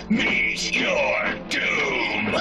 Meet your doom!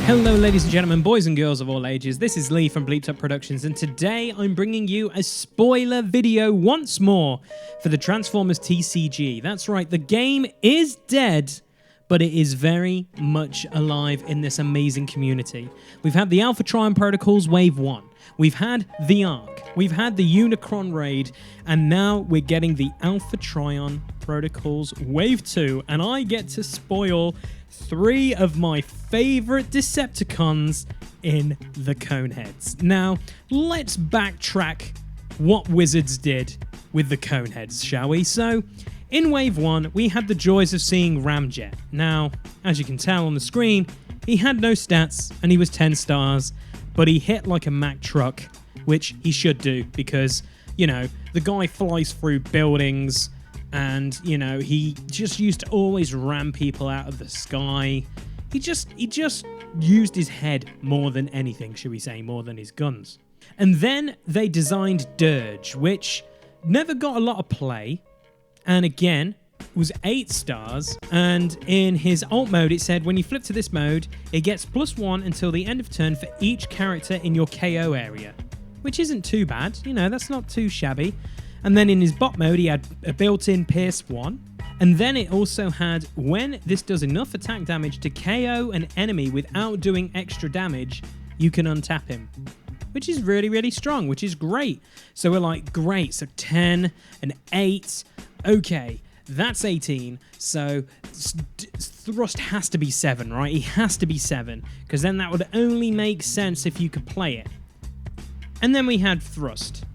Hello ladies and gentlemen, boys and girls of all ages, this is Lee from Bleeped Up Productions, and today I'm bringing you a spoiler video once more for the Transformers TCG. That's right, the game is dead, but it is very much alive in this amazing community. We've had the Alpha Trion Protocols Wave 1, we've had the Ark, we've had the Unicron Raid, and now we're getting the Alpha Trion Protocols Wave 2, and I get to spoil 3 of my favorite Decepticons in the Coneheads. Now, let's backtrack what Wizards did with the Coneheads, shall we? So, in Wave 1, we had the joys of seeing Ramjet. Now, as you can tell on the screen, he had no stats and he was 10 stars, but he hit like a Mack truck, which he should do because, you know, the guy flies through buildings, and, you know, he just used to always ram people out of the sky. He just used his head more than anything, should we say, more than his guns. And then they designed Dirge, which never got a lot of play, and again, was 8 stars, and in his alt mode it said when you flip to this mode, it gets +1 until the end of turn for each character in your KO area, which isn't too bad, you know, that's not too shabby. And then in his bot mode, he had a built-in Pierce 1. And then it also had, when this does enough attack damage to KO an enemy without doing extra damage, you can untap him. Which is really, really strong, which is great. So we're like, great, so 10 and 8. Okay, that's 18. So Thrust has to be 7, right? He has to be 7. Because then that would only make sense if you could play it. And then we had Thrust.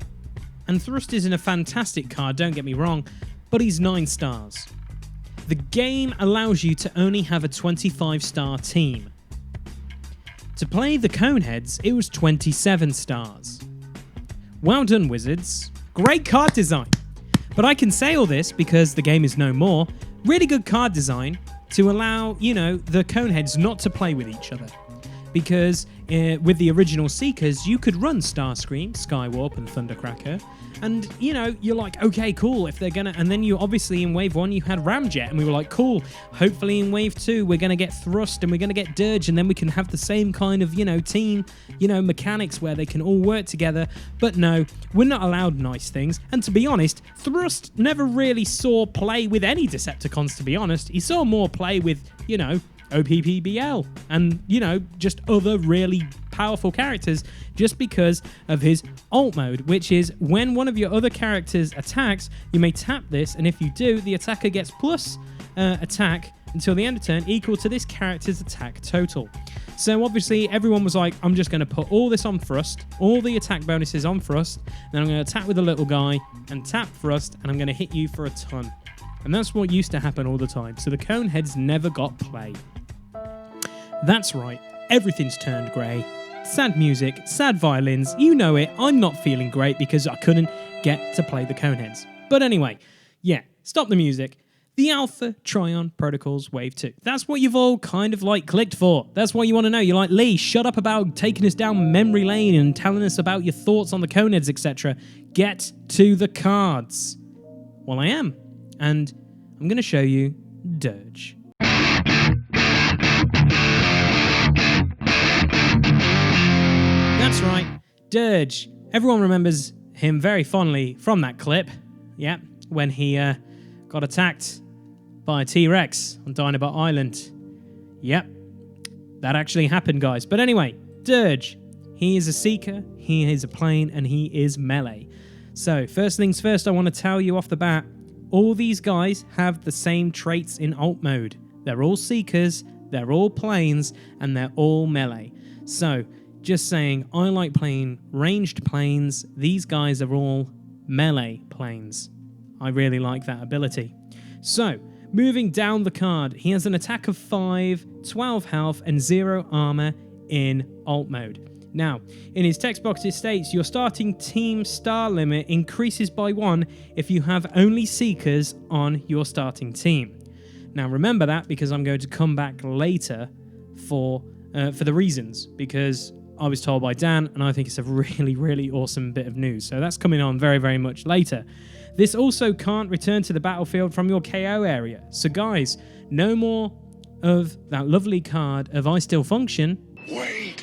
And Thrust isn't a fantastic card, don't get me wrong, but he's 9 stars. The game allows you to only have a 25-star team. To play the Coneheads, it was 27 stars. Well done, Wizards. Great card design. But I can say all this because the game is no more. Really good card design to allow, you know, the Coneheads not to play with each other. Because with the original Seekers, you could run Starscream, Skywarp, and Thundercracker. And, you know, you're like, okay, cool, if they're gonna... And then you, obviously, in Wave 1, you had Ramjet, and we were like, cool, hopefully in Wave 2, we're gonna get Thrust, and we're gonna get Dirge, and then we can have the same kind of, you know, team, you know, mechanics where they can all work together. But no, we're not allowed nice things. And to be honest, Thrust never really saw play with any Decepticons, to be honest. He saw more play with, you know, OPPBL and, you know, just other really powerful characters just because of his alt mode, which is when one of your other characters attacks, you may tap this, and if you do, the attacker gets plus attack until the end of turn equal to this character's attack total. So obviously everyone was like, I'm just going to put all this on Thrust, all the attack bonuses on Thrust, then I'm going to attack with the little guy and tap Thrust, and I'm going to hit you for a ton. And that's what used to happen all the time. So the Coneheads never got play. That's right, everything's turned grey. Sad music, sad violins, you know it. I'm not feeling great because I couldn't get to play the Coneheads. But anyway, yeah, stop the music. The Alpha Trion Protocols Wave 2. That's what you've all kind of like clicked for. That's what you want to know. You're like, Lee, shut up about taking us down memory lane and telling us about your thoughts on the Coneheads, etc. Get to the cards. Well, I am. And I'm going to show you Dirge. That's right, Dirge. Everyone remembers him very fondly from that clip. Yeah, when he got attacked by a T-Rex on Dinobot Island. Yep, that actually happened, guys. But anyway, Dirge. He is a Seeker, he is a plane, and he is melee. So, first things first, I want to tell you off the bat, all these guys have the same traits in alt mode. They're all Seekers, they're all planes, and they're all melee. So, just saying, I like playing ranged planes. These guys are all melee planes. I really like that ability. So, moving down the card, he has an attack of 5, 12 health, and 0 armor in alt mode. Now, in his text box it states, your starting team star limit increases by 1 if you have only Seekers on your starting team. Now, remember that because I'm going to come back later for the reasons, because I was told by Dan, and I think it's a really, really awesome bit of news. So that's coming on very, very much later. This also can't return to the battlefield from your KO area. So guys, no more of that lovely card of I Still Function. Wait,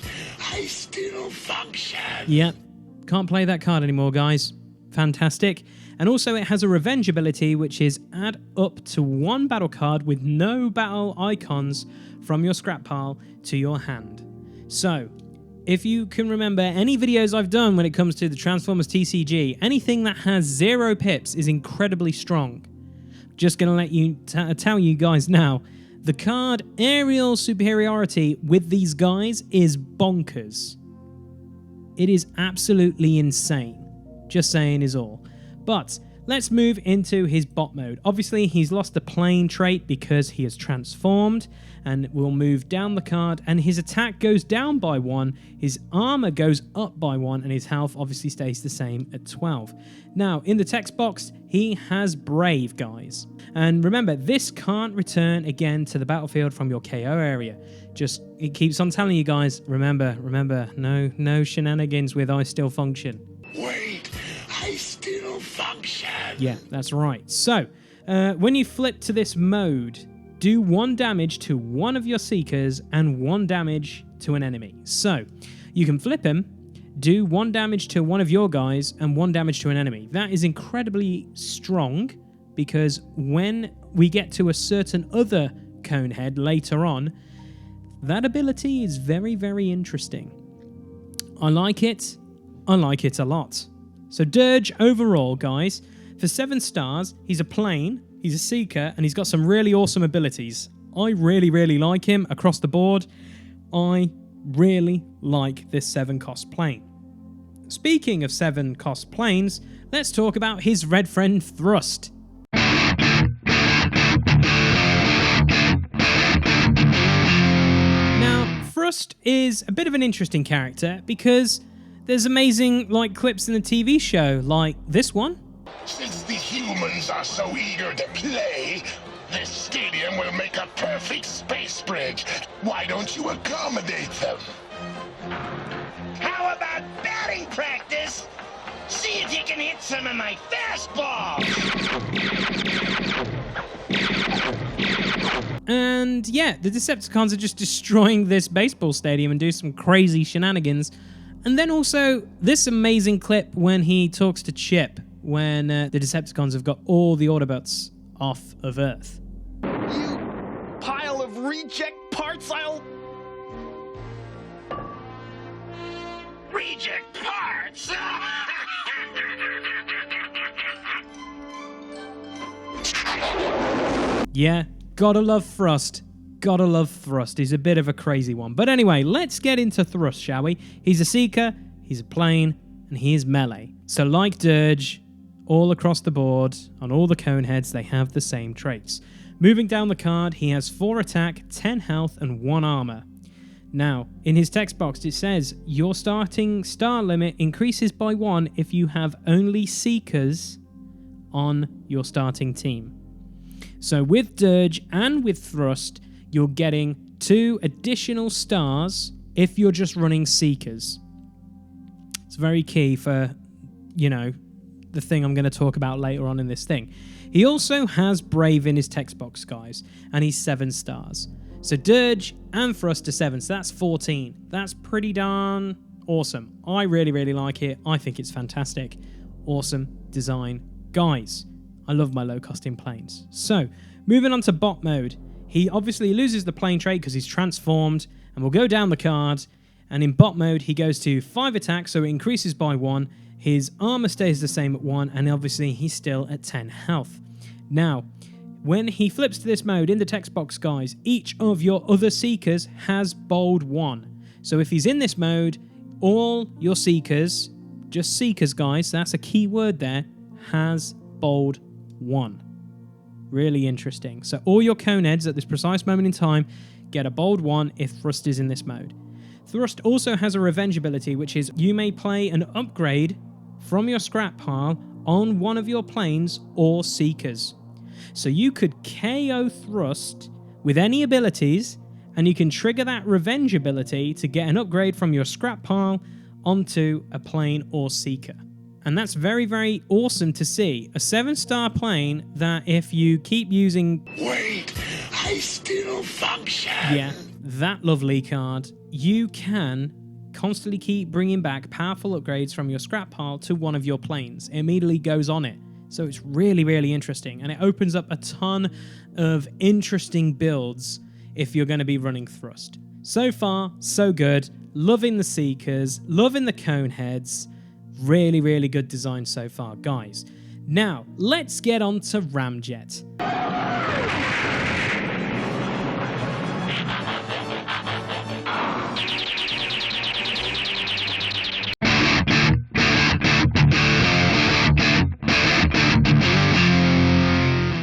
I still function. Yep, can't play that card anymore, guys. Fantastic. And also it has a revenge ability, which is add up to 1 battle card with no battle icons from your scrap pile to your hand. So, if you can remember any videos I've done when it comes to the Transformers TCG, anything that has 0 pips is incredibly strong. Just going to let you tell you guys now, the card aerial superiority with these guys is bonkers. It is absolutely insane. Just saying is all. But let's move into his bot mode. Obviously, he's lost the plane trait because he has transformed, and we'll move down the card, and his attack goes down by 1, his armor goes up by 1, and his health obviously stays the same at 12. Now, in the text box, he has Brave, guys. And remember, this can't return again to the battlefield from your KO area. Just, it keeps on telling you guys, remember, no shenanigans with I Still Function. Wait, I still function. Yeah, that's right. So, when you flip to this mode, do 1 damage to one of your Seekers and 1 damage to an enemy. So, you can flip him, do 1 damage to one of your guys and 1 damage to an enemy. That is incredibly strong, because when we get to a certain other Conehead later on, that ability is very, very interesting. I like it a lot. So Dirge overall, guys, for 7 stars, he's a plane, he's a Seeker, and he's got some really awesome abilities. I really, really like him across the board. I really like this 7-cost plane. Speaking of 7-cost planes, let's talk about his red friend Thrust. Now, Thrust is a bit of an interesting character because there's amazing clips in the TV show, like this one. Since the humans are so eager to play, this stadium will make a perfect space bridge. Why don't you accommodate them? How about batting practice? See if you can hit some of my fastballs! And yeah, the Decepticons are just destroying this baseball stadium and do some crazy shenanigans. And then also this amazing clip when he talks to Chip, when the Decepticons have got all the Autobots off of Earth. You pile of reject parts, Reject parts! Yeah, gotta love Thrust. Gotta love Thrust. He's a bit of a crazy one. But anyway, let's get into Thrust, shall we? He's a Seeker, he's a plane, and he is melee. So like Dirge, all across the board, on all the Coneheads, they have the same traits. Moving down the card, he has 4 attack, 10 health, and 1 armor. Now, in his text box, it says, your starting star limit increases by 1 if you have only Seekers on your starting team. So with Dirge and with Thrust, you're getting 2 additional stars if you're just running Seekers. It's very key for, the thing I'm going to talk about later on in this thing. He also has Brave in his text box, guys, and he's 7 stars. So Dirge and Thrust are 7, so that's 14. That's pretty darn awesome. I really, really like it. I think it's fantastic. Awesome design. Guys, I love my low-cost in planes. So, moving on to bot mode. He obviously loses the plane trait because he's transformed, and we'll go down the card. And in bot mode, he goes to 5 attacks, so it increases by 1. His armor stays the same at 1, and obviously he's still at 10 health. Now, when he flips to this mode in the text box, guys, each of your other Seekers has bold 1. So if he's in this mode, all your Seekers, just Seekers, guys, that's a key word there, has bold 1. Really interesting. So all your Coneheads at this precise moment in time get a bold 1 if Thrust is in this mode. Thrust also has a revenge ability, which is you may play an upgrade from your scrap pile on one of your planes or Seekers. So you could KO Thrust with any abilities, and you can trigger that revenge ability to get an upgrade from your scrap pile onto a plane or Seeker. And that's very, very awesome to see. A 7-star plane that if you keep using... Wait, I still function. Yeah, that lovely card. You can constantly keep bringing back powerful upgrades from your scrap pile to one of your planes. It immediately goes on it. So it's really, really interesting. And it opens up a ton of interesting builds if you're going to be running Thrust. So far, so good. Loving the Seekers, loving the Coneheads. Really, really good design so far, guys. Now, let's get on to Ramjet.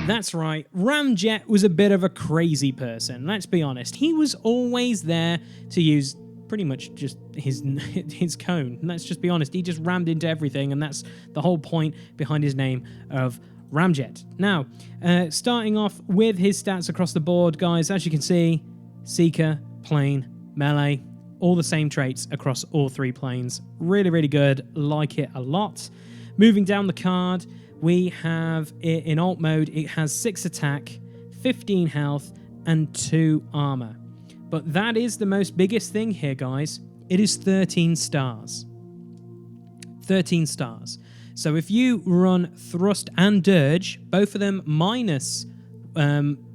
That's right, Ramjet was a bit of a crazy person, let's be honest. He was always there to use pretty much just his cone. Let's just be honest, he just rammed into everything, and that's the whole point behind his name of Ramjet. Now, starting off with his stats across the board, guys, as you can see, Seeker, plane, melee, all the same traits across all 3 planes. Really, really good, like it a lot. Moving down the card, we have it in alt mode. It has 6 attack, 15 health, and 2 armor. But that is the most biggest thing here, guys. It is 13 stars. 13 stars. So if you run Thrust and Dirge, both of them minus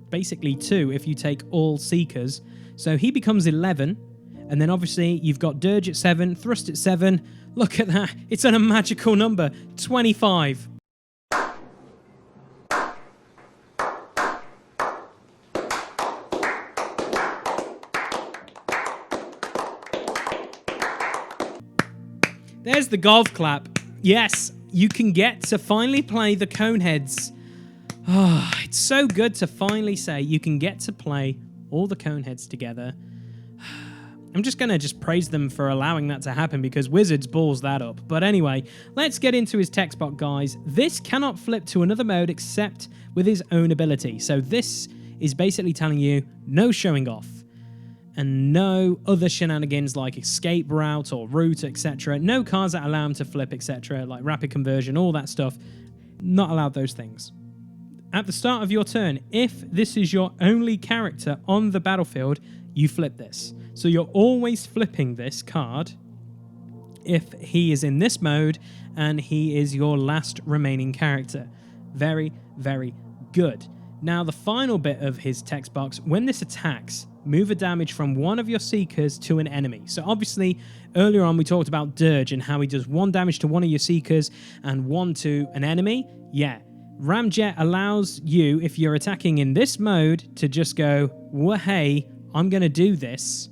basically 2 if you take all Seekers. So he becomes 11. And then obviously you've got Dirge at 7, Thrust at 7. Look at that. It's on a magical number. 25. There's the golf clap. Yes, you can get to finally play the Coneheads. Oh, it's so good to finally say you can get to play all the Coneheads together. I'm just going to praise them for allowing that to happen because Wizards balls that up. But anyway, let's get into his text box, guys. This cannot flip to another mode except with his own ability. So this is basically telling you no showing off. And no other shenanigans like escape route or route, etc. No cards that allow him to flip, etc. Like rapid conversion, all that stuff. Not allowed those things. At the start of your turn, if this is your only character on the battlefield, you flip this. So you're always flipping this card if he is in this mode and he is your last remaining character. Very, very good. Now, the final bit of his text box, when this attacks, move a damage from one of your Seekers to an enemy. So obviously, earlier on we talked about Dirge and how he does 1 damage to one of your Seekers and 1 to an enemy. Yeah, Ramjet allows you, if you're attacking in this mode, to just go, well, hey, I'm going to do this.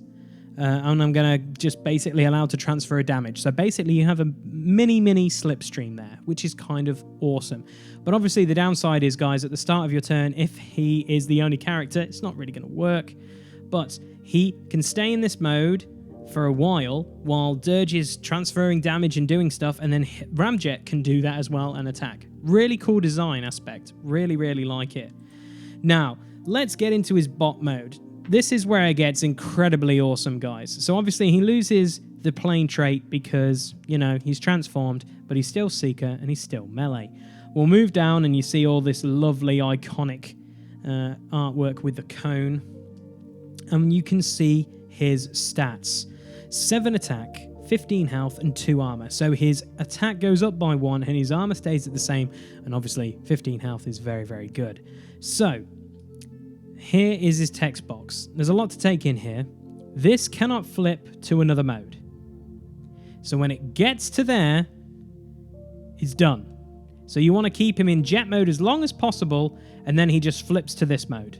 And I'm going to just basically allow to transfer a damage. So basically you have a mini slipstream there, which is kind of awesome. But obviously the downside is, guys, at the start of your turn, if he is the only character, it's not really going to work. But he can stay in this mode for a while Dirge is transferring damage and doing stuff, and then Ramjet can do that as well and attack. Really cool design aspect. Really, really like it. Now, let's get into his bot mode. This is where it gets incredibly awesome, guys. So obviously he loses the plain trait because, you know, he's transformed, but he's still Seeker and he's still melee. We'll move down and you see all this lovely, iconic artwork with the cone. And you can see his stats. 7 attack, 15 health, and 2 armor. So his attack goes up by 1 and his armor stays at the same. And obviously, 15 health is very, very good. So, here is his text box. There's a lot to take in here. This cannot flip to another mode. So when it gets to there, it's done. So you want to keep him in jet mode as long as possible, and then he just flips to this mode.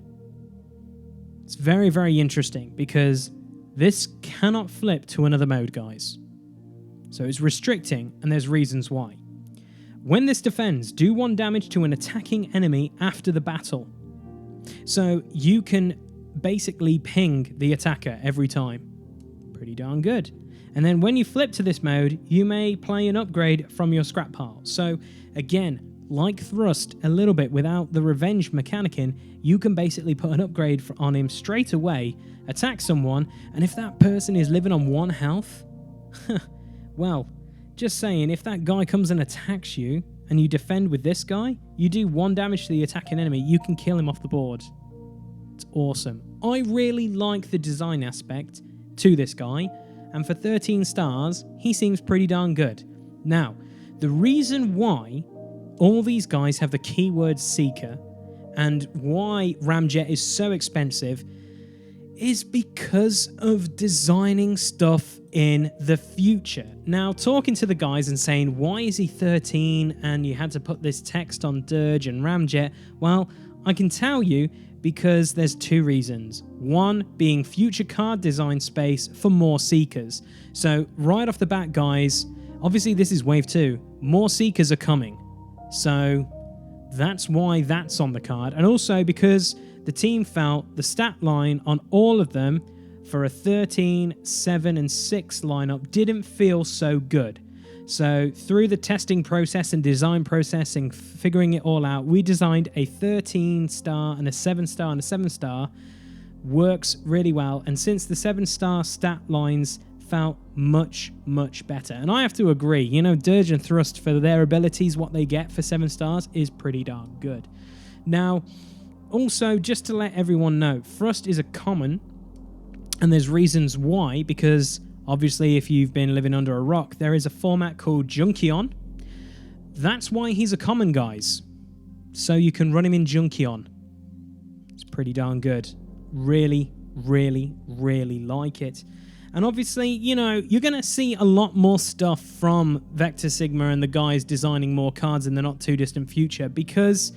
It's very, very interesting because this cannot flip to another mode, guys. So it's restricting, and there's reasons why. When this defends, do 1 damage to an attacking enemy after the battle. So you can basically ping the attacker every time. Pretty darn good. And then when you flip to this mode, you may play an upgrade from your scrap pile. So again, like Thrust a little bit without the revenge mechanic in, you can basically put an upgrade on him straight away, attack someone, and if that person is living on 1 health, well, just saying, if that guy comes and attacks you, and you defend with this guy, you do 1 damage to the attacking enemy, you can kill him off the board. It's awesome. I really like the design aspect to this guy, and for 13 stars, he seems pretty darn good. Now, the reason why all these guys have the keyword Seeker, and why Ramjet is so expensive, is because of designing stuff in the future. Now, talking to the guys and saying, why is he 13 and you had to put this text on Dirge and Ramjet? Well, I can tell you because there's 2 reasons. One being future card design space for more Seekers. So right off the bat, guys, obviously this is wave 2. More Seekers are coming. So that's why that's on the card. And also because the team felt the stat line on all of them for a 13, 7, and 6 lineup didn't feel so good. So through the testing process and design process and figuring it all out, we designed a 13-star and a 7-star and a 7-star. Works really well. And since the 7-star stat lines felt much, much better. And I have to agree, you know, Dirge and Thrust, for their abilities, what they get for 7 stars is pretty darn good. Now, also, just to let everyone know, Thrust is a common, and there's reasons why, because obviously if you've been living under a rock, there is a format called Junkion. That's why he's a common, guys. So you can run him in Junkion. It's pretty darn good. Really, really, really like it. And obviously, you know, you're going to see a lot more stuff from Vector Sigma and the guys designing more cards in the not too distant future because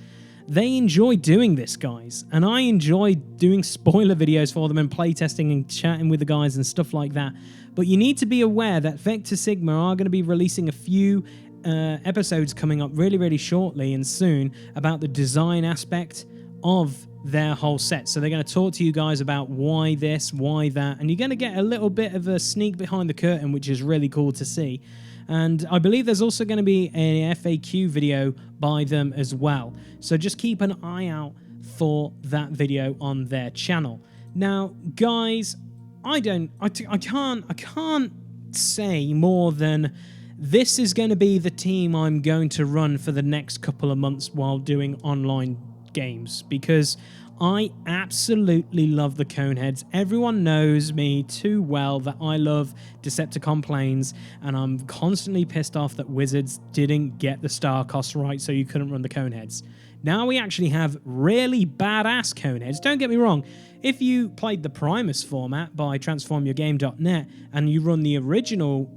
they enjoy doing this, guys. And I enjoy doing spoiler videos for them and playtesting and chatting with the guys and stuff like that. But you need to be aware that Vector Sigma are going to be releasing a few episodes coming up really, really shortly and soon about the design aspect of their whole set. So they're going to talk to you guys about why this, why that, and you're going to get a little bit of a sneak behind the curtain, which is really cool to see. And I believe there's also going to be an FAQ video by them as well. So just keep an eye out for that video on their channel. Now, guys, I can't say more than this is going to be the team I'm going to run for the next couple of months while doing online games, because I absolutely love the Coneheads. Everyone knows me too well that I love Decepticon planes, and I'm constantly pissed off that Wizards didn't get the star cost right so you couldn't run the Coneheads. Now we actually have really badass Coneheads. Don't get me wrong, if you played the Primus format by transformyourgame.net and you run the original,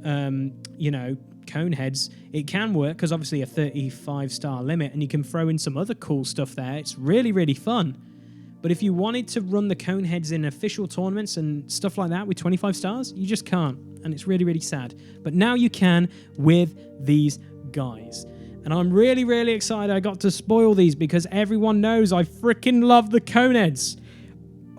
Coneheads, it can work because obviously a 35-star limit, and you can throw in some other cool stuff there. It's really, really fun. But if you wanted to run the Coneheads in official tournaments and stuff like that with 25 stars, you just can't. And it's really, really sad. But now you can with these guys. And I'm really, really excited I got to spoil these because everyone knows I freaking love the Coneheads.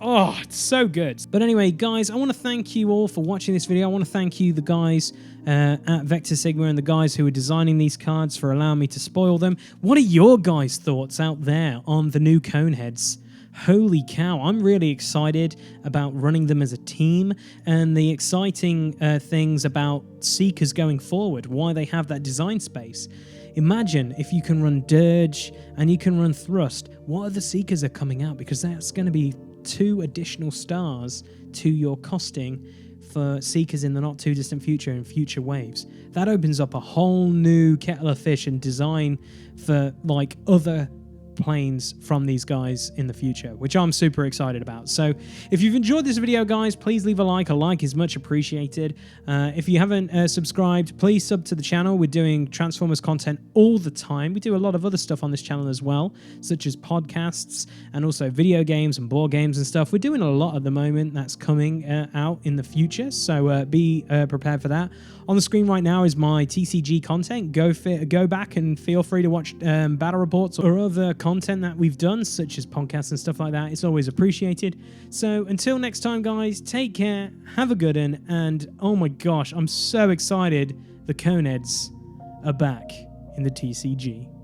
Oh, it's so good. But anyway, guys, I want to thank you all for watching this video. I want to thank you, the guys at Vector Sigma and the guys who are designing these cards, for allowing me to spoil them. What are your guys' thoughts out there on the new Coneheads holy cow, I'm really excited about running them as a team, and the exciting things about Seekers going forward, why they have that design space. Imagine if you can run Dirge and you can run Thrust, what other Seekers are coming out? Because that's going to be 2 additional stars to your costing for Seekers in the not too distant future and future waves. That opens up a whole new kettle of fish and design for like other planes from these guys in the future, which I'm super excited about. So if you've enjoyed this video, guys, please leave a like. A like is much appreciated. If you haven't subscribed, please sub to the channel. We're doing Transformers content all the time. We do a lot of other stuff on this channel as well, such as podcasts and also video games and board games and stuff. We're doing a lot at the moment that's coming out in the future, so be prepared for that. On the screen right now is my TCG content. Go back and feel free to watch battle reports or other content that we've done, such as podcasts and stuff like that. It's always appreciated. So until next time, guys, take care, have a good one, and oh my gosh, I'm so excited the Coneds are back in the TCG.